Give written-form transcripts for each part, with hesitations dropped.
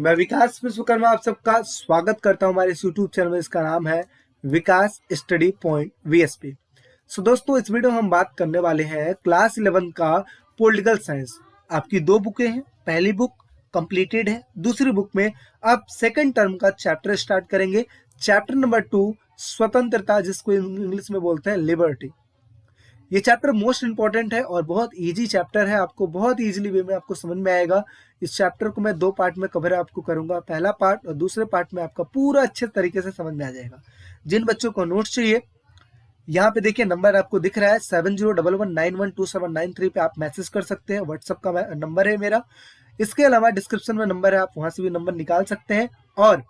मैं विकास विश्वकर्मा आप सबका स्वागत करता हूं हमारे इस यूट्यूब चैनल में। इसका नाम है विकास स्टडी पॉइंट वीएसपी। सो दोस्तों, इस वीडियो में हम बात करने वाले हैं क्लास 11 का पॉलिटिकल साइंस। आपकी दो बुकें हैं, पहली बुक कंप्लीटेड है, दूसरी बुक में आप सेकंड टर्म का चैप्टर स्टार्ट करेंगे। चैप्टर नंबर 2 स्वतंत्रता, जिसको इंग्लिश में बोलते हैं लिबर्टी। ये चैप्टर मोस्ट इंपॉर्टेंट है और बहुत इजी चैप्टर है, आपको बहुत इजीली वे में आपको समझ में आएगा। इस चैप्टर को मैं 2 पार्ट में कवर आपको करूंगा, पहला पार्ट और दूसरे पार्ट में आपका पूरा अच्छे तरीके से समझ में आ जाएगा। जिन बच्चों को नोट्स चाहिए, यहाँ पे देखिए नंबर आपको दिख रहा है 7011912793 पे आप मैसेज कर सकते हैं। व्हाट्सअप का नंबर है मेरा। इसके अलावा डिस्क्रिप्शन में नंबर है, आप वहां से भी नंबर निकाल सकते हैं और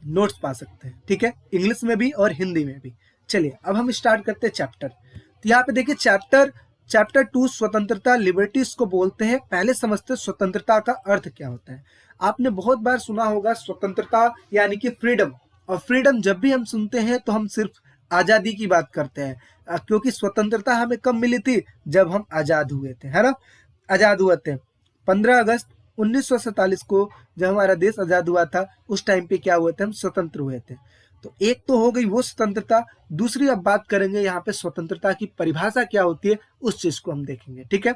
नोट्स पा सकते हैं। ठीक है, इंग्लिश में भी और हिंदी में भी। चलिए अब हम स्टार्ट करते हैं चैप्टर। तो यहाँ पे देखिए चैप्टर 2 स्वतंत्रता, लिबर्टीज को बोलते हैं। पहले समझते हैं स्वतंत्रता का अर्थ क्या होता है। आपने बहुत बार सुना होगा स्वतंत्रता यानी कि फ्रीडम, और फ्रीडम जब भी हम सुनते हैं तो हम सिर्फ आजादी की बात करते हैं, क्योंकि स्वतंत्रता हमें कब मिली थी? जब हम आजाद हुए थे, है ना। आजाद हुए थे 15 अगस्त 1947 को, जब हमारा देश आजाद हुआ था। उस टाइम पे क्या हुए थे? हम स्वतंत्र हुए थे। तो एक तो हो गई वो स्वतंत्रता। दूसरी अब बात करेंगे यहाँ पे स्वतंत्रता की परिभाषा क्या होती है, उस चीज को हम देखेंगे। ठीक है,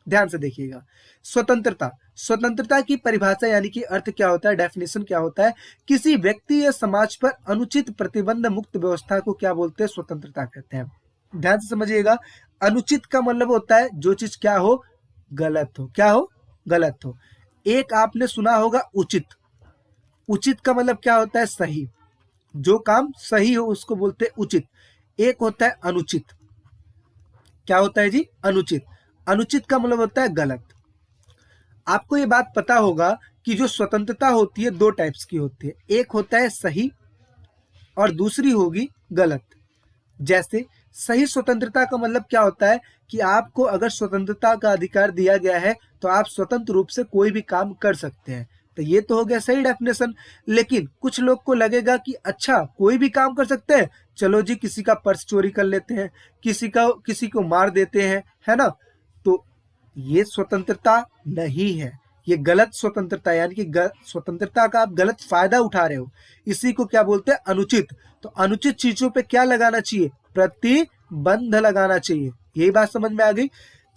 ध्यान से देखिएगा। स्वतंत्रता की परिभाषा यानी कि अर्थ क्या होता है, डेफिनेशन क्या होता है? किसी व्यक्ति या समाज पर अनुचित प्रतिबंध मुक्त व्यवस्था को क्या बोलते हैं? स्वतंत्रता कहते हैं। ध्यान से समझिएगा। अनुचित का मतलब होता है जो चीज क्या हो? गलत हो। क्या हो? गलत हो। एक आपने सुना होगा उचित। उचित का मतलब क्या होता है? सही। जो काम सही हो उसको बोलते हैं उचित। एक होता है अनुचित। क्या होता है जी? अनुचित। अनुचित का मतलब होता है गलत। आपको ये बात पता होगा कि जो स्वतंत्रता होती है 2 टाइप्स की होती है। एक होता है सही और दूसरी होगी गलत। जैसे सही स्वतंत्रता का मतलब क्या होता है कि आपको अगर स्वतंत्रता का अधिकार दिया गया है तो आप स्वतंत्र रूप से कोई भी काम कर सकते हैं। तो ये तो हो गया सही डेफिनेशन। लेकिन कुछ लोग को लगेगा कि अच्छा, कोई भी काम कर सकते हैं, चलो जी किसी का पर्स चोरी कर लेते हैं, किसी को मार देते हैं, है ना। तो ये स्वतंत्रता नहीं है, ये गलत स्वतंत्रता, यानी कि स्वतंत्रता का आप गलत फायदा उठा रहे हो। इसी को क्या बोलते हैं? अनुचित। तो अनुचित चीजों पे क्या लगाना चाहिए? प्रतिबंध लगाना चाहिए। यही बात समझ में आ गई।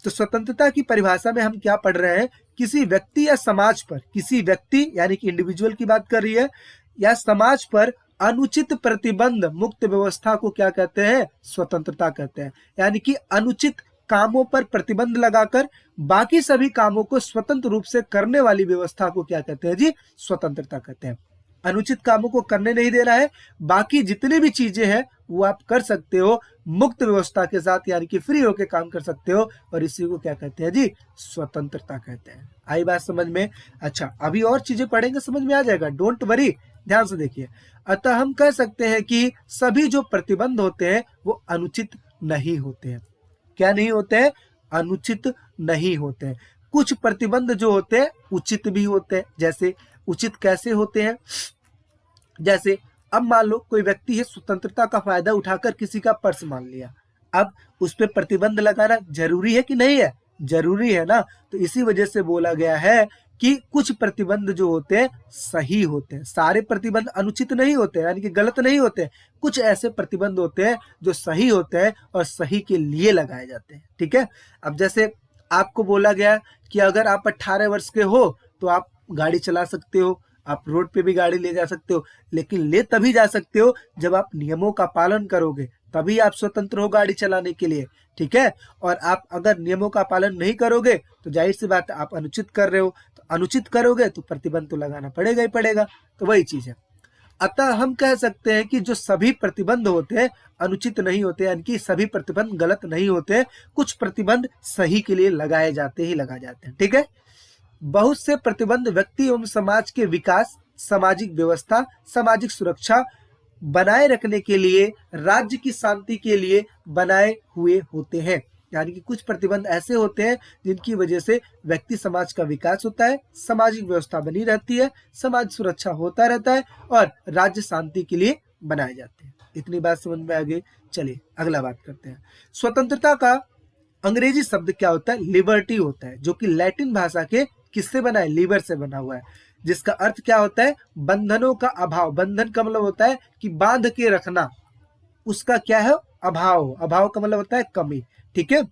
तो स्वतंत्रता की परिभाषा में हम क्या पढ़ रहे हैं? किसी व्यक्ति या समाज पर, किसी व्यक्ति यानी कि इंडिविजुअल की बात कर रही है, या समाज पर अनुचित प्रतिबंध मुक्त व्यवस्था को क्या कहते हैं? स्वतंत्रता कहते हैं। यानी कि अनुचित कामों पर प्रतिबंध लगाकर बाकी सभी कामों को स्वतंत्र रूप से करने वाली व्यवस्था को क्या कहते हैं जी? स्वतंत्रता कहते हैं। अनुचित कामों को करने नहीं दे रहा है, बाकी जितनी भी चीजें हैं वो आप कर सकते हो मुक्त व्यवस्था के साथ, यानी कि फ्री होके काम कर सकते हो, और इसी को क्या कहते हैं जी? स्वतंत्रता कहते हैं। आई बात समझ में? अच्छा, अभी और चीजें पढ़ेंगे, समझ में आ जाएगा, डोंट वरी। ध्यान से देखिए। अतः हम कह सकते हैं कि सभी जो प्रतिबंध होते हैं वो अनुचित नहीं होते हैं। क्या नहीं होते हैं? अनुचित नहीं होते हैं। कुछ प्रतिबंध जो होते हैं उचित भी होते हैं। जैसे उचित कैसे होते हैं? जैसे अब मान लो कोई व्यक्ति है, स्वतंत्रता का फायदा उठाकर किसी का पर्स मान लिया। अब उस पर प्रतिबंध लगाना जरूरी है कि नहीं है? जरूरी है ना। तो इसी वजह से बोला गया है कि कुछ प्रतिबंध जो होते हैं सही होते हैं। सारे प्रतिबंध अनुचित नहीं होते, यानी कि गलत नहीं होते। कुछ ऐसे प्रतिबंध होते हैं जो सही होते हैं और सही के लिए लगाए जाते हैं। ठीक है। अब जैसे आपको बोला गया कि अगर आप 18 वर्ष के हो तो आप गाड़ी चला सकते हो, आप रोड पे भी गाड़ी ले जा सकते हो, लेकिन ले तभी जा सकते हो जब आप नियमों का पालन करोगे, तभी आप स्वतंत्र हो गाड़ी चलाने के लिए। ठीक है। और आप अगर नियमों का पालन नहीं करोगे तो जाहिर सी बात है आप अनुचित कर रहे हो। तो अनुचित करोगे तो प्रतिबंध तो लगाना पड़ेगा ही पड़ेगा। तो वही चीज है। अतः हम कह सकते हैं कि जो सभी प्रतिबंध होते हैं अनुचित नहीं होते, यानी कि सभी प्रतिबंध गलत नहीं होते। कुछ प्रतिबंध सही के लिए लगाए जाते हैं। ठीक है। बहुत से प्रतिबंध व्यक्ति एवं समाज के विकास, सामाजिक व्यवस्था, सामाजिक सुरक्षा बनाए रखने के लिए, राज्य की शांति के लिए बनाए हुए होते हैं। यानी कि कुछ प्रतिबंध ऐसे होते हैं जिनकी वजह से व्यक्ति समाज का विकास होता है, सामाजिक व्यवस्था बनी रहती है, समाज सुरक्षा होता रहता है और राज्य शांति के लिए बनाए जाते हैं। इतनी बात समझ में आ गई। चलिए अगला बात करते हैं। स्वतंत्रता का अंग्रेजी शब्द क्या होता है? लिबर्टी होता है, जो कि लैटिन भाषा के किससे बना है? लीबर से बना हुआ है। जिसका अर्थ क्या होता है, बंधनों का अभाव। बंधन का मतलब होता है कि बांध के रखना, उसका क्या है, अभाव। अभाव का मतलब होता है कमी, ठीक है।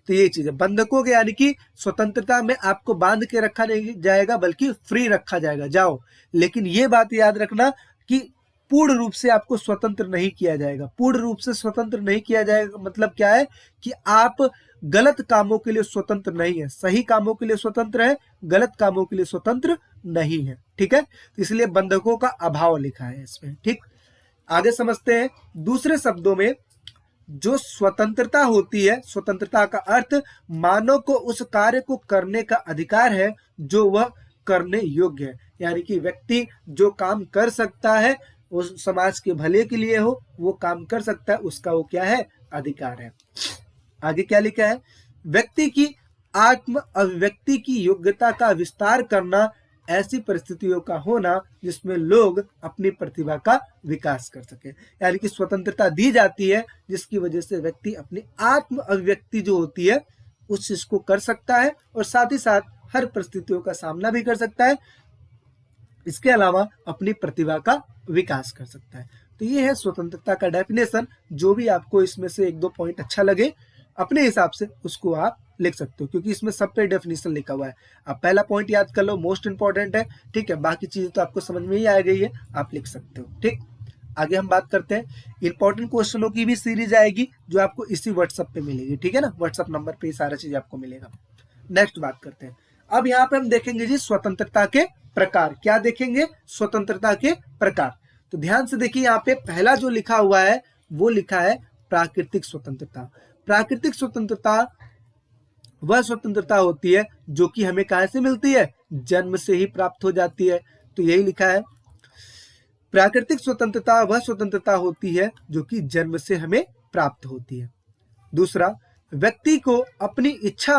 तो ये चीज है, बंधकों के यानी कि स्वतंत्रता में आपको बांध के रखा नहीं जाएगा बल्कि फ्री रखा जाएगा, जाओ। लेकिन ये बात याद रखना कि पूर्ण रूप से आपको स्वतंत्र नहीं किया जाएगा। पूर्ण रूप से स्वतंत्र नहीं किया जाएगा मतलब क्या है कि आप गलत कामों के लिए स्वतंत्र नहीं है, सही कामों के लिए स्वतंत्र है, गलत कामों के लिए स्वतंत्र नहीं है, ठीक है। तो इसलिए बंधकों का अभाव लिखा है इसमें, ठीक। आगे समझते हैं। दूसरे शब्दों में जो स्वतंत्रता होती है, स्वतंत्रता का अर्थ मानव को उस कार्य को करने का अधिकार है जो वह करने योग्य है। यानी कि व्यक्ति जो काम कर सकता है, उस समाज के भले के लिए हो, वो काम कर सकता है, उसका वो क्या है, अधिकार है। आगे क्या लिखा है, व्यक्ति की आत्म अभिव्यक्ति की योग्यता का विस्तार करना, ऐसी परिस्थितियों का होना जिसमें लोग अपनी प्रतिभा का विकास कर सके। यानी कि स्वतंत्रता दी जाती है जिसकी वजह से व्यक्ति अपनी आत्म अभिव्यक्ति जो होती है उस चीज को कर सकता है और साथ ही साथ हर परिस्थितियों का सामना भी कर सकता है, इसके अलावा अपनी प्रतिभा का विकास कर सकता है। तो ये है स्वतंत्रता का डेफिनेशन। जो भी आपको इसमें से एक दो पॉइंट अच्छा लगे अपने हिसाब से उसको आप लिख सकते हो, क्योंकि इसमें सब पे डेफिनेशन लिखा हुआ है। आप पहला पॉइंट याद कर लो, मोस्ट इंपॉर्टेंट है, ठीक है। बाकी चीजें तो आपको समझ में ही आ गई है, आप लिख सकते हो, ठीक। आगे हम बात करते हैं, इंपॉर्टेंट क्वेश्चनों की भी सीरीज आएगी जो आपको इसी व्हाट्सएप पे मिलेगी, ठीक है ना। व्हाट्सएप नंबर पे सारा चीज आपको मिलेगा। नेक्स्ट बात करते हैं। अब यहाँ पे हम देखेंगे जी स्वतंत्रता के प्रकार। क्या देखेंगे, स्वतंत्रता के प्रकार। तो ध्यान से देखिए, यहाँ पे पहला जो लिखा हुआ है वो लिखा है प्राकृतिक स्वतंत्रता। प्राकृतिक स्वतंत्रता वह स्वतंत्रता होती है जो कि हमें कहां से मिलती है, जन्म से ही प्राप्त हो जाती है। तो यही लिखा है, प्राकृतिक स्वतंत्रता वह स्वतंत्रता होती है जो कि जन्म से हमें प्राप्त होती है। दूसरा, व्यक्ति को अपनी इच्छा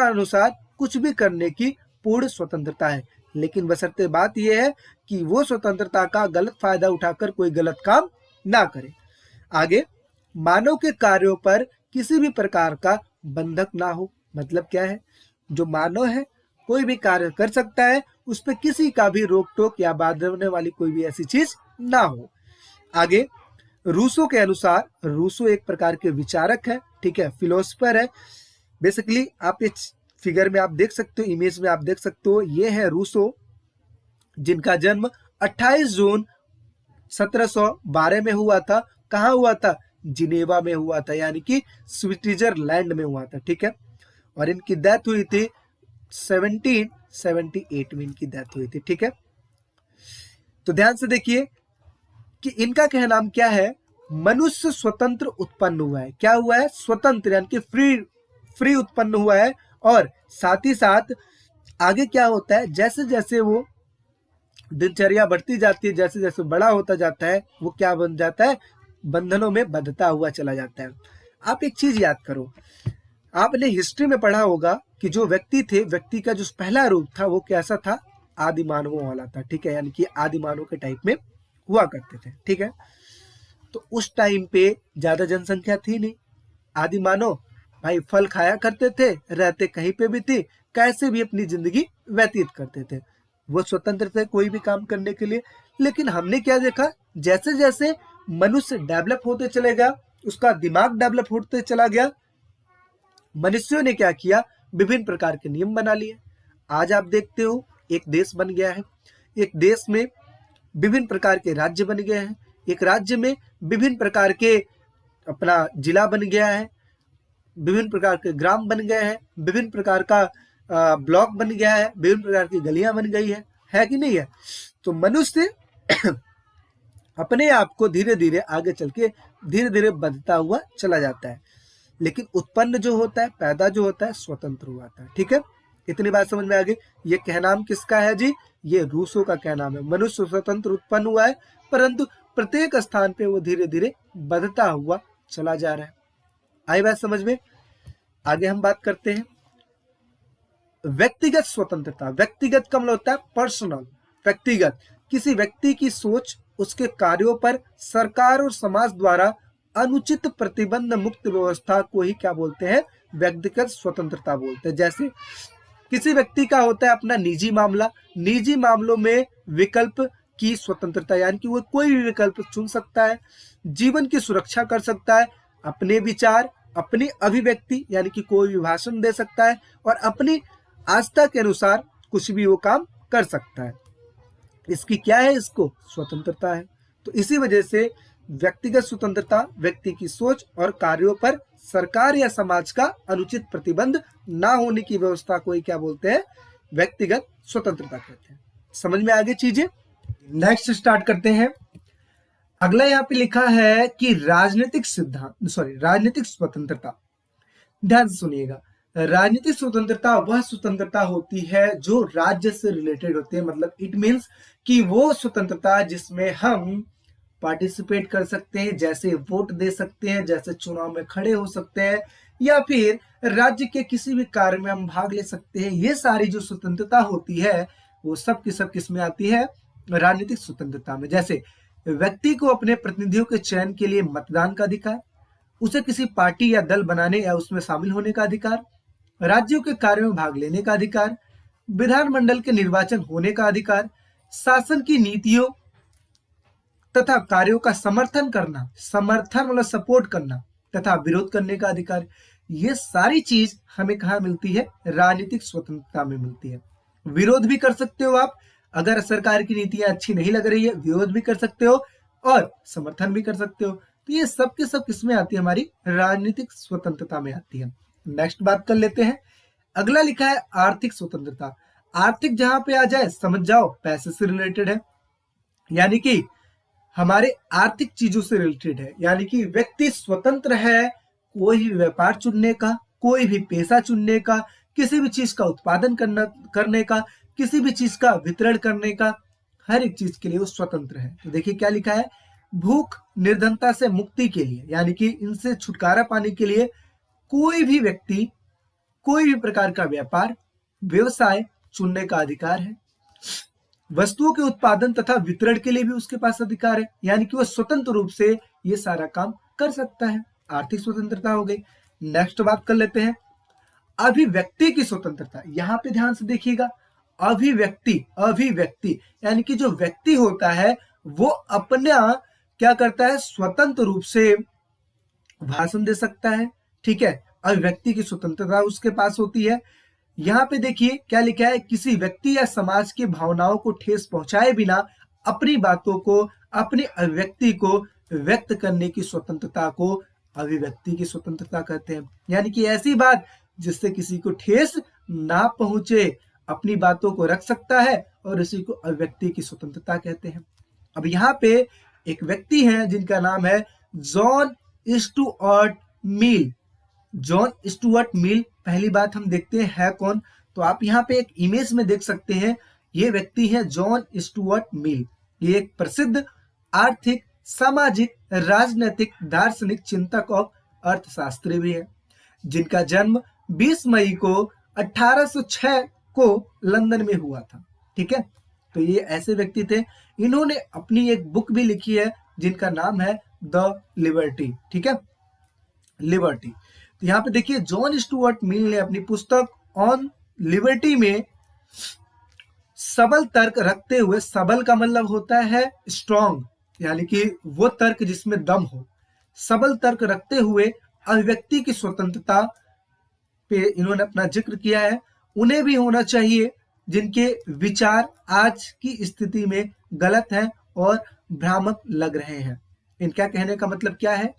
अनुसार कुछ भी करने की पूर्ण स्वतंत्रता है, लेकिन बशर्ते बात यह है कि वो स्वतंत्रता का गलत फायदा उठाकर कोई गलत काम ना करे। आगे, मानव के कार्यों पर किसी भी प्रकार का बंधक ना हो। मतलब क्या है, जो मानव है कोई भी कार्य कर सकता है, उस पर किसी का भी रोक टोक या बांधने वाली कोई भी ऐसी चीज ना हो। आगे, रूसो के अनुसार, रूसो एक प्रकार के विचारक है, ठीक है, फिलोसफर है। बेसिकली आप इस फिगर में आप देख सकते हो, इमेज में आप देख सकते हो, ये है रूसो, जिनका जन्म 28 जून 1712 में हुआ था। कहाँ हुआ था, जिनेवा में हुआ था, यानी कि स्विट्जरलैंड में हुआ था, ठीक है। और इनकी डेथ हुई थी 1778 में, इनकी डेथ हुई थी, ठीक है। तो ध्यान से देखिए कि इनका कहना क्या है, मनुष्य स्वतंत्र उत्पन्न हुआ है। क्या हुआ है, स्वतंत्र, यानी कि फ्री उत्पन्न हुआ है। और साथ ही साथ आगे क्या होता है, जैसे जैसे वो दिनचर्या बढ़ती जाती है, जैसे जैसे बड़ा होता जाता है, वो क्या बन जाता है, बंधनों में बंधता हुआ चला जाता है। आप एक चीज याद करो, आपने हिस्ट्री में पढ़ा होगा कि जो व्यक्ति थे, व्यक्ति का जो पहला रूप था वो कैसा था, आदि मानवों वाला था, ठीक है, यानी कि आदि मानव के टाइप में हुआ करते थे, ठीक है। तो उस टाइम पे ज्यादा जनसंख्या थी नहीं, आदि मानव भाई फल खाया करते थे, रहते कहीं पे भी थे, कैसे भी अपनी जिंदगी व्यतीत करते थे, वो स्वतंत्र थे कोई भी काम करने के लिए। लेकिन हमने क्या देखा, जैसे जैसे मनुष्य डेवलप होते चले गया, उसका दिमाग डेवलप होते चला गया, मनुष्यों ने क्या किया, विभिन्न प्रकार के नियम बना लिए। आज आप देखते हो एक देश बन गया है, एक देश में विभिन्न प्रकार के राज्य बन गए हैं, एक राज्य में विभिन्न प्रकार के अपना जिला बन गया है, विभिन्न प्रकार के ग्राम बन गए हैं, विभिन्न प्रकार का ब्लॉक बन गया है, विभिन्न प्रकार की गलियां बन गई है कि नहीं है। तो मनुष्य अपने आप को धीरे धीरे आगे चल के धीरे धीरे बढ़ता हुआ चला जाता है, लेकिन उत्पन्न जो होता है, पैदा जो होता है, स्वतंत्र हुआ था, ठीक है। इतनी बात समझ में आ गई। ये कहनाम किसका है जी, ये रूसो का कहनाम है। मनुष्य स्वतंत्र उत्पन्न हुआ है, परंतु प्रत्येक स्थान पे वो धीरे धीरे बढ़ता हुआ चला जा रहा है। आई बात समझ में। आगे हम बात करते हैं व्यक्तिगत स्वतंत्रता। व्यक्तिगत का मतलब होता है पर्सनल, व्यक्तिगत, किसी व्यक्ति की सोच, उसके कार्यों पर सरकार और समाज द्वारा अनुचित प्रतिबंध मुक्त व्यवस्था को ही क्या बोलते हैं, व्यक्तिगत स्वतंत्रता बोलते हैं। जैसे किसी व्यक्ति का होता है अपना निजी मामला, निजी मामलों में विकल्प की स्वतंत्रता, यानी कि वो कोई भी विकल्प चुन सकता है, जीवन की सुरक्षा कर सकता है, अपने विचार, अपनी अभिव्यक्ति यानी कि कोई भी भाषण दे सकता है, और अपनी आस्था के अनुसार कुछ भी वो काम कर सकता है। इसकी क्या है, इसको स्वतंत्रता है। तो इसी वजह से व्यक्तिगत स्वतंत्रता व्यक्ति की सोच और कार्यों पर सरकार या समाज का अनुचित प्रतिबंध ना होने की व्यवस्था को ही क्या बोलते हैं, व्यक्तिगत स्वतंत्रता कहते हैं। समझ में आगे चीजें। नेक्स्ट स्टार्ट करते हैं। अगला यहाँ पे लिखा है कि राजनीतिक स्वतंत्रता। ध्यान से सुनिएगा। राजनीतिक स्वतंत्रता वह स्वतंत्रता होती है जो राज्य से रिलेटेड होती है, मतलब इट मीन्स कि वो स्वतंत्रता जिसमें हम पार्टिसिपेट कर सकते हैं, जैसे वोट दे सकते हैं, जैसे चुनाव में खड़े हो सकते हैं, या फिर राज्य के किसी भी कार्य में हम भाग ले सकते हैं। ये सारी जो स्वतंत्रता होती है वो सब की सब किस में आती है, राजनीतिक स्वतंत्रता में। जैसे व्यक्ति को अपने प्रतिनिधियों के चयन के लिए मतदान का अधिकार, उसे किसी पार्टी या दल बनाने या उसमें शामिल होने का अधिकार, राज्यों के कार्यों में भाग लेने का अधिकार, विधानमंडल के निर्वाचन होने का अधिकार, शासन की नीतियों तथा कार्यों का समर्थन करना, समर्थन मतलब सपोर्ट करना, तथा विरोध करने का अधिकार। ये सारी चीज हमें कहाँ मिलती है, राजनीतिक स्वतंत्रता में मिलती है। विरोध भी कर सकते हो आप, अगर सरकार की नीतियां अच्छी नहीं लग रही है, विरोध भी कर सकते हो और समर्थन भी कर सकते हो। तो ये सब के सब किसमें आती है, हमारी राजनीतिक स्वतंत्रता में आती है। नेक्स्ट बात कर लेते हैं। अगला लिखा है आर्थिक स्वतंत्रता। आर्थिक जहां पे आ जाए समझ जाओ पैसे से रिलेटेड है, यानी कि हमारे आर्थिक चीजों से रिलेटेड है, यानी कि व्यक्ति स्वतंत्र है कोई भी व्यापार चुनने का, कोई भी पेशा चुनने का, किसी भी चीज का उत्पादन करने का, किसी भी चीज का वितरण करने का, हर एक चीज के लिए वो स्वतंत्र है। तो देखिए क्या लिखा है, भूख निर्धनता से मुक्ति के लिए, यानी कि इनसे छुटकारा पाने के लिए कोई भी व्यक्ति कोई भी प्रकार का व्यापार व्यवसाय चुनने का अधिकार है। वस्तुओं के उत्पादन तथा वितरण के लिए भी उसके पास अधिकार है, यानी कि वह स्वतंत्र रूप से ये सारा काम कर सकता है। आर्थिक स्वतंत्रता हो गई। नेक्स्ट बात कर लेते हैं अभिव्यक्ति की स्वतंत्रता। यहां पे ध्यान से देखिएगा, अभिव्यक्ति यानी कि जो व्यक्ति होता है वो अपना क्या करता है, स्वतंत्र रूप से भाषण दे सकता है, ठीक है। अभिव्यक्ति की स्वतंत्रता उसके पास होती है। यहाँ पे देखिए क्या लिखा है, किसी व्यक्ति या समाज की भावनाओं को ठेस पहुंचाए बिना अपनी बातों को, अपनी अभिव्यक्ति को व्यक्त करने की स्वतंत्रता को अभिव्यक्ति की स्वतंत्रता कहते हैं। यानी कि ऐसी बात जिससे किसी को ठेस ना पहुंचे, अपनी बातों को रख सकता है, और इसी को अभिव्यक्ति की स्वतंत्रता कहते हैं। अब यहाँ पे एक व्यक्ति है जिनका नाम है John Stuart Mill. John Stuart Mill, पहली बात हम देखते हैं है कौन, तो आप यहाँ पे एक इमेज में देख सकते हैं, ये व्यक्ति है जॉन स्टुअर्ट मिल। ये एक प्रसिद्ध आर्थिक, सामाजिक, राजनीतिक, दार्शनिक चिंतक और अर्थशास्त्री भी है, जिनका जन्म 20 मई को 1806 को लंदन में हुआ था, ठीक है। तो ये ऐसे व्यक्ति थे। इन्होंने अपनी एक बुक भी लिखी है जिनका नाम है द लिबर्टी, ठीक है, लिबर्टी। तो यहाँ पे देखिए जॉन स्टुअर्ट मिल ने अपनी पुस्तक ऑन लिबर्टी में सबल तर्क रखते हुए, सबल का मतलब होता है स्ट्रॉन्ग, यानी कि वो तर्क जिसमें दम हो, सबल तर्क रखते हुए अभिव्यक्ति की स्वतंत्रता पे इन्होंने अपना जिक्र किया है। उन्हें भी होना चाहिए जिनके विचार आज की स्थिति में गलत हैं और भ्रामक लग रहे हैं। इनका कहने का मतलब क्या है,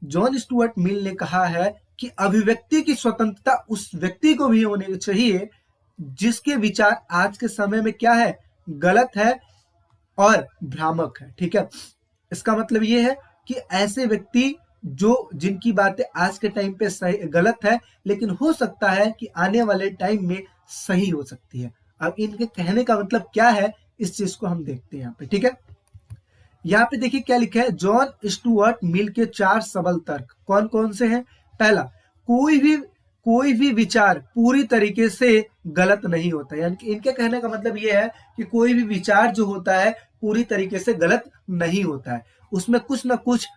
जॉन स्टुअर्ट मिल ने कहा है कि अभिव्यक्ति की स्वतंत्रता उस व्यक्ति को भी होनी चाहिए जिसके विचार आज के समय में क्या है, गलत है और भ्रामक है, ठीक है। इसका मतलब ये है कि ऐसे व्यक्ति जो जिनकी बातें आज के टाइम पे सही गलत है, लेकिन हो सकता है कि आने वाले टाइम में सही हो सकती है। अब इनके कहने का मतलब क्या है, इस चीज को हम देखते हैं यहाँ पे, ठीक है। यहाँ पे देखिए क्या लिखा है, जॉन स्टुअर्ट मिल के 4 सबल तर्क कौन कौन से हैं। पहला, कोई भी विचार पूरी तरीके से गलत नहीं होता, यानी कि इनके कहने का मतलब ये है कि कोई भी विचार जो होता है पूरी तरीके से गलत नहीं होता है, उसमें कुछ ना कुछ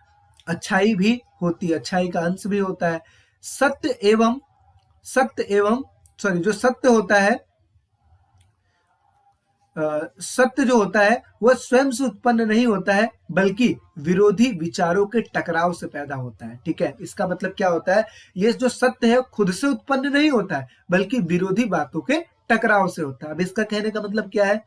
अच्छाई भी होती है, अच्छाई का अंश भी होता है। सत्य एवं सॉरी, जो सत्य होता है, सत्य जो होता है वह स्वयं से उत्पन्न नहीं होता है, बल्कि विरोधी विचारों के टकराव से पैदा होता है। ठीक है, इसका मतलब क्या होता है, ये जो सत्य है खुद से उत्पन्न नहीं होता है, बल्कि विरोधी बातों के टकराव से होता है। अब इसका कहने का मतलब क्या है,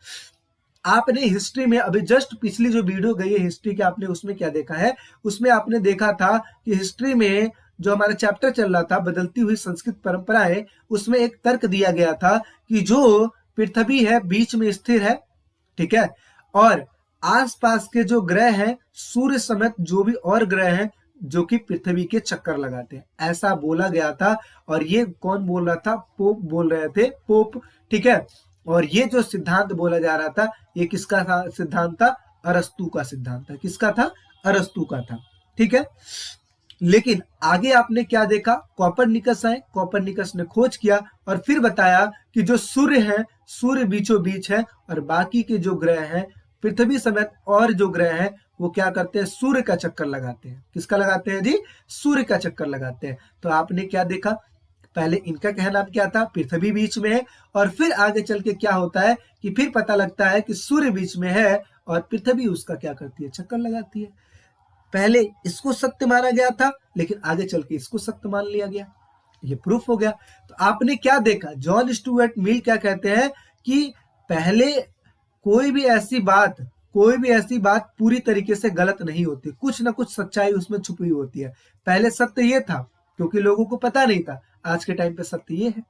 आपने हिस्ट्री में अभी जस्ट पिछली जो वीडियो गई है हिस्ट्री की, आपने उसमें क्या देखा है, उसमें आपने देखा था कि हिस्ट्री में जो हमारा चैप्टर चल रहा था बदलती हुई संस्कृत परंपराएं, उसमें एक तर्क दिया गया था कि जो पृथ्वी है बीच में स्थिर है, ठीक है, और आसपास के जो ग्रह हैं, सूर्य समेत जो भी और ग्रह हैं, जो कि पृथ्वी के चक्कर लगाते हैं, ऐसा बोला गया था। और ये कौन बोल रहा था, पोप बोल रहे थे, पोप। ठीक है, और ये जो सिद्धांत बोला जा रहा था, ये किसका था सिद्धांत था, अरस्तु का सिद्धांत था। किसका था, अरस्तु का था। ठीक है, लेकिन आगे आपने क्या देखा, कॉपरनिकस आए, कॉपरनिकस ने खोज किया और फिर बताया कि जो सूर्य है, सूर्य बीचों बीच है, और बाकी के जो ग्रह हैं, पृथ्वी समेत और जो ग्रह हैं, वो क्या करते हैं, सूर्य का चक्कर लगाते हैं। किसका लगाते हैं जी, सूर्य का चक्कर लगाते हैं। तो आपने क्या देखा, पहले इनका कहना क्या था, पृथ्वी बीच में है, और फिर आगे चल के क्या होता है कि फिर पता लगता है कि सूर्य बीच में है और पृथ्वी उसका क्या करती है, चक्कर लगाती है। पहले इसको सत्य माना गया था, लेकिन आगे चल के इसको सत्य मान लिया गया, ये प्रूफ हो गया। तो आपने क्या देखा, जॉन स्टुअर्ट मिल क्या कहते हैं कि पहले कोई भी ऐसी बात पूरी तरीके से गलत नहीं होती, कुछ ना कुछ सच्चाई उसमें छुपी होती है। पहले सत्य ये था, क्योंकि लोगों को पता नहीं था, आज के टाइम पे सत्य ये है।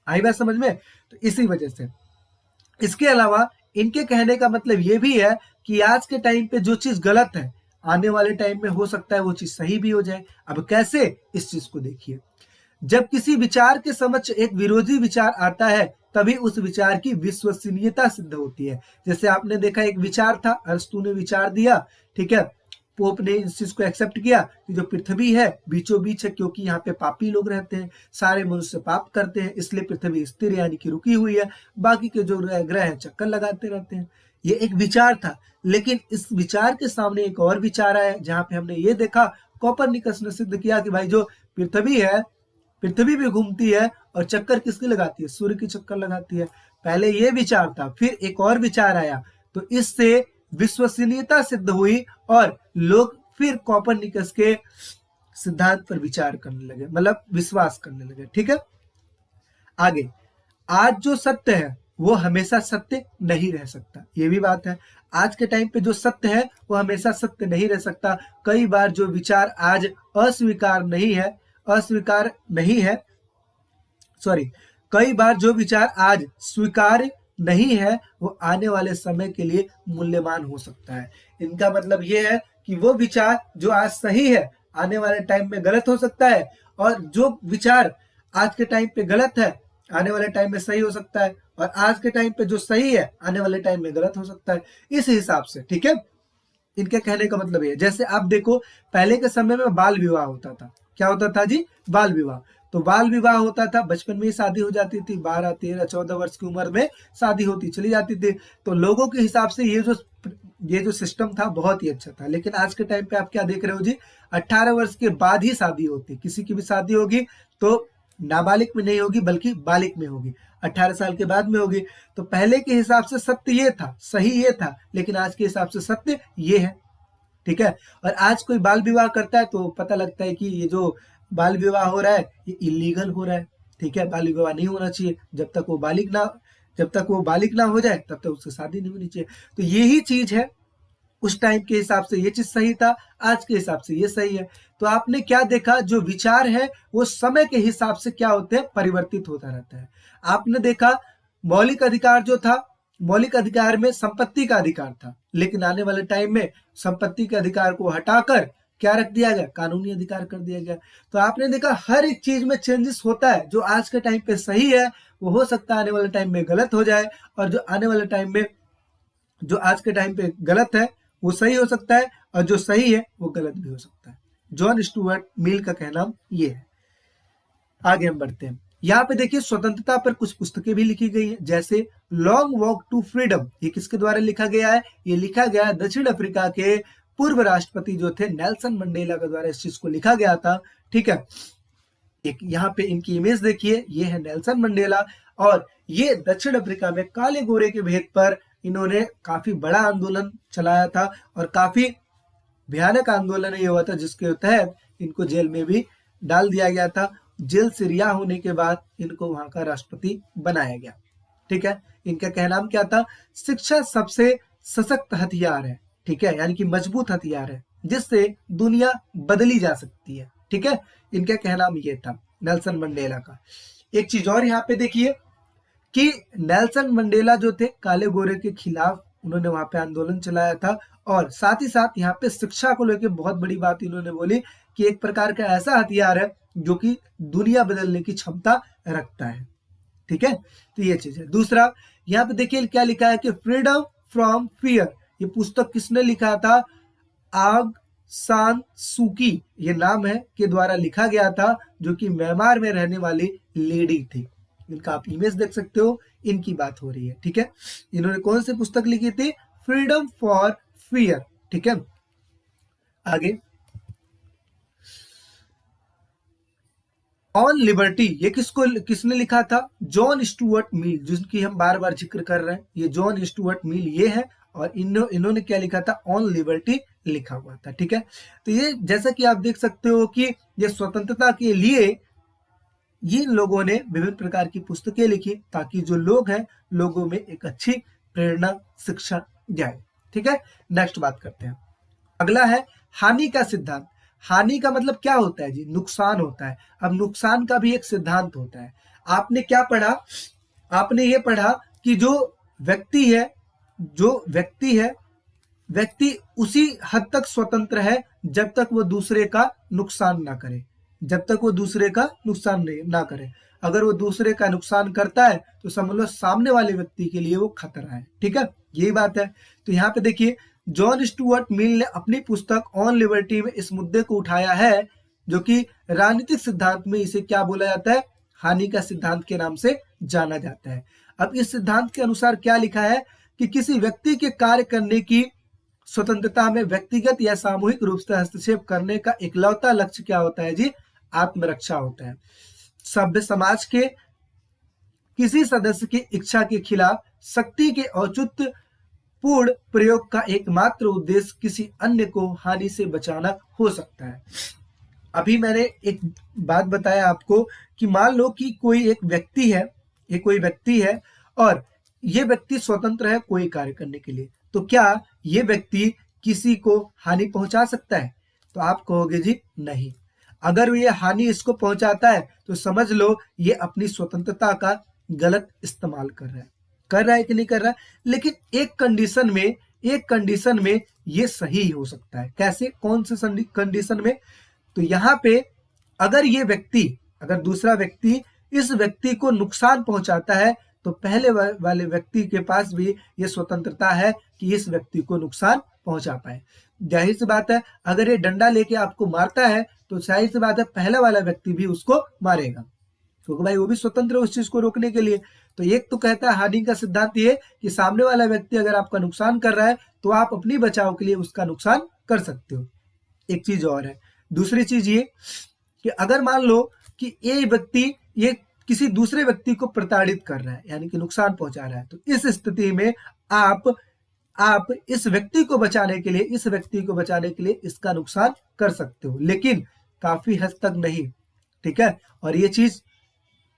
आई बात समझ में, तो इसी वजह से। इसके अलावा इनके कहने का मतलब ये भी है कि आज के टाइम पे जो चीज गलत है, आने वाले टाइम में हो सकता है वो चीज सही भी हो जाए। अब कैसे, इस चीज को देखिए, जब किसी विचार के समक्ष एक विरोधी विचार आता है, तभी उस विचार की विश्वसनीयता सिद्ध होती है। जैसे आपने देखा, एक विचार था, अरस्तु ने विचार दिया, ठीक है, पोप ने इस चीज को एक्सेप्ट किया कि जो पृथ्वी है बीचों बीच है, क्योंकि यहाँ पे पापी लोग रहते हैं, सारे मनुष्य पाप करते हैं, इसलिए पृथ्वी स्थिर यानी कि रुकी हुई है, बाकी के जो ग्रह हैं चक्कर लगाते रहते हैं। ये एक विचार था, लेकिन इस विचार के सामने एक और विचार आया, जहां पे हमने ये देखा, कॉपरनिकस ने सिद्ध किया कि भाई जो पृथ्वी है, पृथ्वी भी घूमती है और चक्कर किसकी लगाती है, सूर्य की चक्कर लगाती है। पहले ये विचार था, फिर एक और विचार आया, तो इससे विश्वसनीयता सिद्ध हुई और लोग फिर कॉपरनिकस के सिद्धांत पर विचार करने लगे, मतलब विश्वास करने लगे। ठीक है, आगे, आज जो सत्य है वो हमेशा सत्य नहीं रह सकता, ये भी बात है। आज के टाइम पे जो सत्य है वो हमेशा सत्य नहीं रह सकता। कई बार जो विचार आज अस्वीकार नहीं है, सॉरी, कई बार जो विचार आज स्वीकार्य नहीं है, वो आने वाले समय के लिए मूल्यवान हो सकता है। इनका मतलब ये है कि वो विचार जो आज सही है, आने वाले टाइम में गलत हो सकता है, और जो विचार आज के टाइम पे गलत है, आने वाले टाइम में सही हो सकता है, और आज के टाइम पे जो सही है, आने वाले टाइम में गलत हो सकता है। इस हिसाब से, ठीक है, इनके कहने का मतलब ये। जैसे आप देखो, पहले के समय में बाल विवाह होता था। क्या होता था जी, बाल विवाह। तो बाल विवाह होता था, बचपन में ही शादी हो जाती थी, 12, 13, 14 वर्ष की उम्र में शादी होती चली जाती थी। तो लोगों के हिसाब से ये जो सिस्टम था बहुत ही अच्छा था। लेकिन आज के टाइम पे आप क्या देख रहे हो जी, 18 वर्ष के बाद ही शादी होती। किसी की भी शादी होगी तो नाबालिग में नहीं होगी, बल्कि बालिग में होगी, 18 साल के बाद में होगी। तो पहले के हिसाब से सत्य ये था, सही ये था, लेकिन आज के हिसाब से सत्य ये है। ठीक है, और आज कोई बाल विवाह करता है तो पता लगता है कि ये जो बाल विवाह हो रहा है ये इलीगल हो रहा है। ठीक है, बाल विवाह नहीं होना चाहिए, जब तक वो बालिग ना हो जाए तब तक उससे शादी नहीं होनी चाहिए। तो यही चीज है, उस टाइम के हिसाब से ये चीज सही था, आज के हिसाब से ये सही है। तो आपने क्या देखा, जो विचार है वो समय के हिसाब से क्या होते हैं, परिवर्तित होता रहता है। आपने देखा, मौलिक अधिकार जो था, मौलिक अधिकार में संपत्ति का अधिकार था, लेकिन आने वाले टाइम में संपत्ति के अधिकार को हटाकर क्या रख दिया गया, कानूनी अधिकार कर दिया गया। तो आपने देखा हर एक चीज में चेंजेस होता है। जो आज के टाइम पे सही है वो हो सकता है आने वाले टाइम में गलत हो जाए, और जो आने वाले टाइम में, जो आज के टाइम पे गलत है वो सही हो सकता है, और जो सही है वो गलत भी हो सकता है। जॉन स्टुअर्ट मिल का कहना ये है। आगे हम बढ़ते हैं। यहाँ पे देखिए, स्वतंत्रता पर कुछ पुस्तकें भी लिखी गई है, जैसे लॉन्ग वॉक टू फ्रीडम। ये किसके द्वारा लिखा गया है, ये लिखा गया है दक्षिण अफ्रीका के पूर्व राष्ट्रपति जो थे नेल्सन मंडेला के द्वारा इस चीज को लिखा गया था। ठीक है, एक यहाँ पे इनकी इमेज देखिए, ये है नेल्सन मंडेला, और ये दक्षिण अफ्रीका में काले गोरे के भेद पर इन्होंने काफी बड़ा आंदोलन चलाया था, और काफी भयानक आंदोलन ये हुआ था, जिसके तहत इनको जेल में भी डाल दिया गया था। जेल से रिहा होने के बाद इनको वहां का राष्ट्रपति बनाया गया। ठीक है, इनका कहनाम क्या था? शिक्षा सबसे सशक्त हथियार है। ठीक है, यानी कि मजबूत हथियार है जिससे दुनिया बदली जा सकती है। ठीक है, इनका कहनाम ये था नेल्सन मंडेला का। एक चीज और यहाँ पे देखिए कि नेल्सन मंडेला जो थे काले गोरे के खिलाफ उन्होंने वहां पे आंदोलन चलाया था, और साथ ही साथ यहाँ पे शिक्षा को लेकर बहुत बड़ी बात इन्होंने बोली कि एक प्रकार का ऐसा हथियार है जो कि दुनिया बदलने की क्षमता रखता है। ठीक है, तो ये चीज है। दूसरा यहाँ पे देखिए क्या लिखा है कि फ्रीडम फ्रॉम फियर, ये पुस्तक किसने लिखा था? आग सान सूकी, ये नाम है, के द्वारा लिखा गया था, जो कि म्यांमार में रहने वाली लेडी थी। इनका आप इमेज देख सकते हो, इनकी बात हो रही है। ठीक है, इन्होंने कौन सी पुस्तक लिखी थी? Freedom for fear. ठीक है, आगे ऑन लिबर्टी, ये किसने लिखा था? जॉन स्टुअर्ट मिल, जिसकी हम बार बार जिक्र कर रहे हैं। ये जॉन स्टुअर्ट मिल ये है, और इन्होंने क्या लिखा था? ऑन लिबर्टी लिखा हुआ था। ठीक है, तो ये जैसा कि आप देख सकते हो कि ये स्वतंत्रता के लिए ये लोगों ने विभिन्न प्रकार की पुस्तकें लिखी, ताकि जो लोग हैं लोगों में एक अच्छी प्रेरणा शिक्षा जाए। ठीक है, नेक्स्ट बात करते हैं। अगला है हानि का सिद्धांत। हानि का मतलब क्या होता है जी? नुकसान होता है। अब नुकसान का भी एक सिद्धांत होता है। आपने क्या पढ़ा? आपने ये पढ़ा कि जो व्यक्ति है व्यक्ति उसी हद तक स्वतंत्र है जब तक वो दूसरे का नुकसान ना करे, जब तक वो दूसरे का नुकसान ना करे। अगर वो दूसरे का नुकसान करता है तो समझ लो सामने वाले व्यक्ति के लिए वो खतरा है। ठीक है, यही बात है। तो यहाँ पे देखिए जॉन स्टुअर्ट मिल ने अपनी पुस्तक ऑन लिबर्टी में इस मुद्दे को उठाया है, जो कि राजनीतिक सिद्धांत में इसे क्या बोला जाता है? हानि का सिद्धांत के नाम से जाना जाता है। अब इस सिद्धांत के अनुसार क्या लिखा है कि किसी व्यक्ति के कार्य करने की स्वतंत्रता में व्यक्तिगत या सामूहिक रूप से हस्तक्षेप करने का इकलौता लक्ष्य क्या होता है जी? आत्मरक्षा होता है। सभ्य समाज के किसी सदस्य की इच्छा के खिलाफ शक्ति के औचित्य पूर्ण प्रयोग का एकमात्र उद्देश्य किसी अन्य को हानि से बचाना हो सकता है। अभी मैंने एक बात बताया आपको कि मान लो कि कोई व्यक्ति है और ये व्यक्ति स्वतंत्र है कोई कार्य करने के लिए, तो क्या ये व्यक्ति किसी को हानि पहुंचा सकता है? तो आप कहोगे जी नहीं। अगर ये हानि इसको पहुंचाता है तो समझ लो ये अपनी स्वतंत्रता का गलत इस्तेमाल कर रहा है कि नहीं कर रहा है। लेकिन एक कंडीशन में ये सही हो सकता है। कैसे? कौन से कंडीशन में? तो यहाँ पे अगर दूसरा व्यक्ति इस व्यक्ति को नुकसान पहुंचाता है तो पहले वाले व्यक्ति के पास भी ये स्वतंत्रता है कि इस व्यक्ति को नुकसान पहुंचा पाए। जाहिर सी बात है, अगर ये डंडा लेके आपको मारता है तो जाहिर सी बात है पहले वाला व्यक्ति भी उसको मारेगा, क्योंकि भाई वो भी स्वतंत्र है उस चीज को रोकने के लिए। तो एक तो कहता है हानि का सिद्धांत ये कि सामने वाला व्यक्ति अगर आपका नुकसान कर रहा है तो आप अपनी बचाव के लिए उसका नुकसान कर सकते हो। एक चीज और है, दूसरी चीज ये कि अगर मान लो कि ये किसी दूसरे व्यक्ति को प्रताड़ित कर रहा है, यानी कि नुकसान पहुंचा रहा है, तो इस स्थिति में आप इस व्यक्ति को बचाने के लिए इसका नुकसान कर सकते हो, लेकिन काफी हद तक नहीं। ठीक है, और ये चीज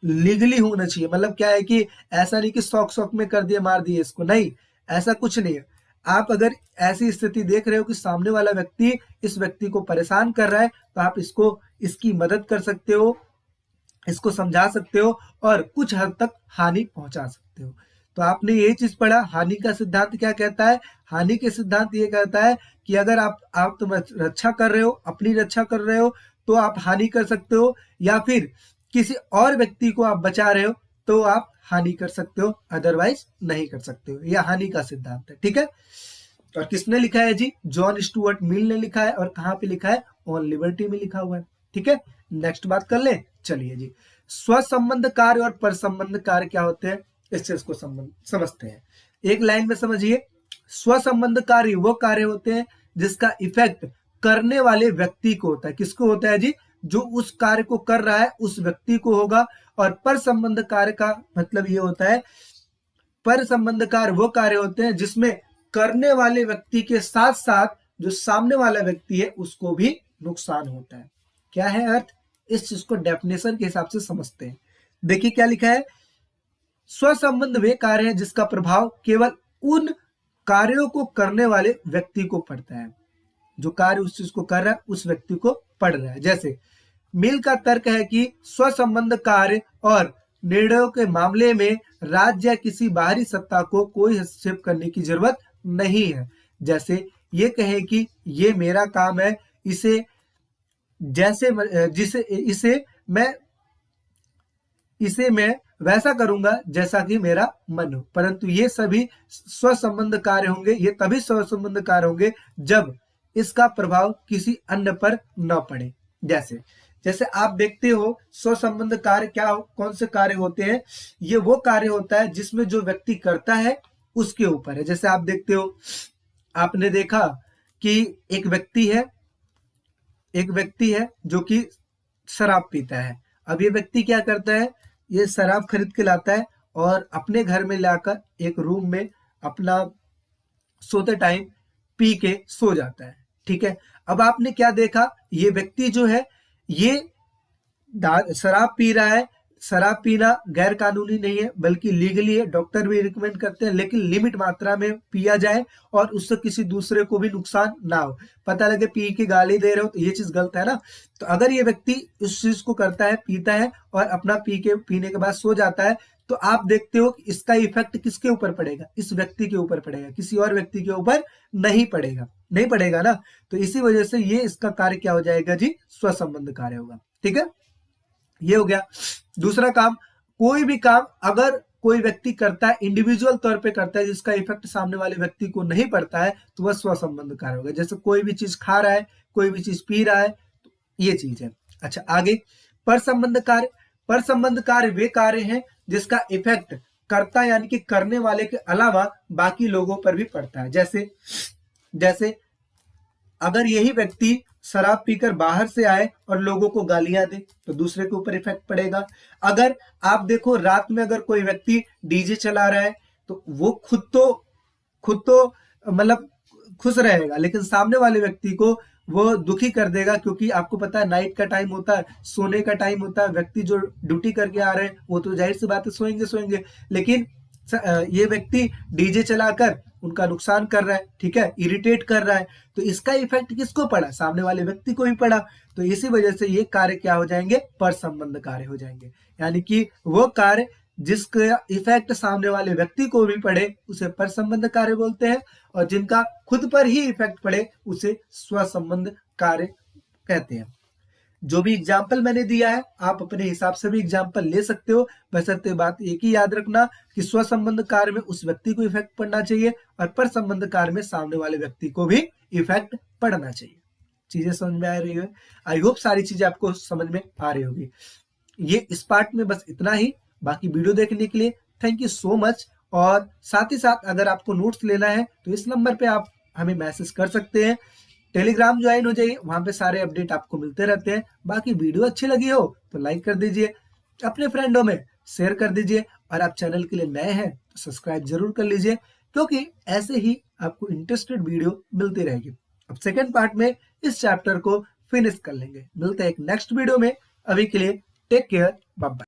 लीगली होना चाहिए। मतलब क्या है कि ऐसा नहीं कि शौक में कर दिए मार दिए इसको, नहीं, ऐसा कुछ नहीं है। आप अगर ऐसी स्थिति देख रहे हो कि सामने वाला व्यक्ति इस व्यक्ति को परेशान कर रहा है तो आप इसकी मदद कर सकते हो, इसको समझा सकते हो और कुछ हद तक हानि पहुंचा सकते हो। तो आपने यही चीज पढ़ा। हानि का सिद्धांत क्या कहता है? हानि के सिद्धांत ये कहता है कि अगर आप तुम रक्षा कर रहे हो, अपनी रक्षा कर रहे हो तो आप हानि कर सकते हो, या फिर किसी और व्यक्ति को आप बचा रहे हो तो आप हानि कर सकते हो, अदरवाइज नहीं कर सकते हो। यह हानि का सिद्धांत है। ठीक है, और किसने लिखा है जी? जॉन स्टुअर्ट मिल ने लिखा है। और कहाँ पे लिखा है? ऑन लिबर्टी में लिखा हुआ है। ठीक है, नेक्स्ट बात कर ले। चलिए जी, स्वसंबंध कार्य और परसंबंध कार्य क्या होते हैं इस चीज को समझते हैं। एक लाइन में समझिए, स्वसंबंध कार्य वो कार्य होते हैं जिसका इफेक्ट करने वाले व्यक्ति को होता है। किसको होता है जी? जो उस कार्य को कर रहा है उस व्यक्ति को होगा। और पर संबंध कार्य का मतलब ये होता है, पर संबंध कार्य वो कार्य होते हैं जिसमें करने वाले व्यक्ति के साथ साथ जो सामने वाला व्यक्ति है उसको भी नुकसान होता है। क्या है अर्थ, इस चीज को डेफिनेशन के हिसाब से समझते हैं। देखिए क्या लिखा है, स्वसंबंध वे कार्य है जिसका प्रभाव केवल उन कार्यों को करने वाले व्यक्ति को पड़ता है, जो कार्य उस चीज को कर रहा है उस व्यक्ति को पड़ रहा है। जैसे मिल का तर्क है कि स्वसंबंध कार्य और निर्णयों के मामले में राज्य या किसी बाहरी सत्ता को कोई हस्तक्षेप करने की जरूरत नहीं है। जैसे ये कहे कि ये मेरा काम है, इसे मैं वैसा करूंगा जैसा कि मेरा मन हो। परंतु ये सभी स्वसंबंध कार्य होंगे, ये तभी स्वसंबंध कार्य होंगे जब इसका प्रभाव किसी अन्य पर न पड़े। जैसे आप देखते हो स्वसंबंध कार्य कौन से कार्य होते हैं, ये वो कार्य होता है जिसमें जो व्यक्ति करता है उसके ऊपर है। जैसे आप देखते हो, आपने देखा कि एक व्यक्ति है जो कि शराब पीता है। अब ये व्यक्ति क्या करता है, ये शराब खरीद के लाता है और अपने घर में लाकर एक रूम में अपना सोते टाइम पी के सो जाता है। ठीक है, अब आपने क्या देखा, ये व्यक्ति जो है ये शराब पी रहा है। शराब पीना गैर कानूनी नहीं है बल्कि लीगली है, डॉक्टर भी रिकमेंड करते हैं, लेकिन लिमिट मात्रा में पिया जाए और उससे किसी दूसरे को भी नुकसान ना हो। पता लगे पी के गाली दे रहे हो तो ये चीज गलत है ना। तो अगर ये व्यक्ति इस चीज को करता है, पीता है और अपना पीने के बाद सो जाता है, तो आप देखते हो कि इसका इफेक्ट किसके ऊपर पड़ेगा, इस व्यक्ति के ऊपर पड़ेगा, किसी और व्यक्ति के ऊपर नहीं पड़ेगा ना। तो इसी वजह से ये इसका कार्य क्या हो जाएगा जी, स्वसंबंध कार्य होगा। ठीक है, ये हो गया। दूसरा काम, कोई भी काम अगर कोई व्यक्ति करता है, इंडिविजुअल तौर पे करता है, जिसका इफेक्ट सामने वाले व्यक्ति को नहीं पड़ता है, तो वह स्वसंबंध कार्य होगा। जैसे कोई भी चीज खा रहा है, कोई भी चीज पी रहा है, तो ये चीज है। अच्छा, आगे पर संबंध कार्य। पर संबंध कार्य वे कार्य हैं जिसका इफेक्ट करता यानी कि करने वाले के अलावा बाकी लोगों पर भी पड़ता है। जैसे अगर यही व्यक्ति शराब पीकर बाहर से आए और लोगों को गालियां दे तो दूसरे के ऊपर इफेक्ट पड़ेगा। अगर आप देखो रात में अगर कोई व्यक्ति डीजे चला रहा है तो वो खुद तो मतलब खुश रहेगा, लेकिन सामने वाले व्यक्ति को वो दुखी कर देगा, क्योंकि आपको पता है नाइट का टाइम होता है, सोने का टाइम होता है। व्यक्ति जो ड्यूटी करके आ रहे हैं वो तो जाहिर सी बात है सोएंगे, लेकिन ये व्यक्ति डीजे चलाकर उनका नुकसान कर रहा है, ठीक है, इरिटेट कर रहा है, तो इसका इफेक्ट किसको पड़ा, सामने वाले व्यक्ति को भी पड़ा। तो इसी वजह से ये कार्य क्या हो जाएंगे, पर संबंध कार्य हो जाएंगे। यानी कि वो कार्य जिसका इफेक्ट सामने वाले व्यक्ति को भी पड़े उसे पर संबंध कार्य बोलते हैं, और जिनका खुद पर ही इफेक्ट पड़े उसे स्वसंबंध कार्य कहते हैं। जो भी एग्जाम्पल मैंने दिया है आप अपने हिसाब से भी एग्जाम्पल ले सकते हो, बशर्ते बात एक ही याद रखना कि स्वसंबंध कार्य में उस व्यक्ति को इफेक्ट पड़ना चाहिए और पर संबंध कार्य में सामने वाले व्यक्ति को भी इफेक्ट पड़ना चाहिए। चीजें समझ में आ रही है? आई होप सारी चीजें आपको समझ में आ रही होगी। ये इस पार्ट में बस इतना ही। बाकी वीडियो देखने के लिए थैंक यू सो मच। और साथ ही साथ अगर आपको नोट्स लेना है तो इस नंबर पे आप हमें मैसेज कर सकते हैं। टेलीग्राम ज्वाइन हो जाइए, वहां पे सारे अपडेट आपको मिलते रहते हैं। बाकी वीडियो अच्छी लगी हो तो लाइक कर दीजिए, अपने फ्रेंडों में शेयर कर दीजिए, और आप चैनल के लिए नए हैं तो सब्सक्राइब जरूर कर लीजिए, क्योंकि ऐसे ही आपको इंटरेस्टेड वीडियो मिलती रहेगी। अब सेकेंड पार्ट में इस चैप्टर को फिनिश कर लेंगे। मिलते हैं एक नेक्स्ट वीडियो में। अभी के लिए टेक केयर, बाय बाय।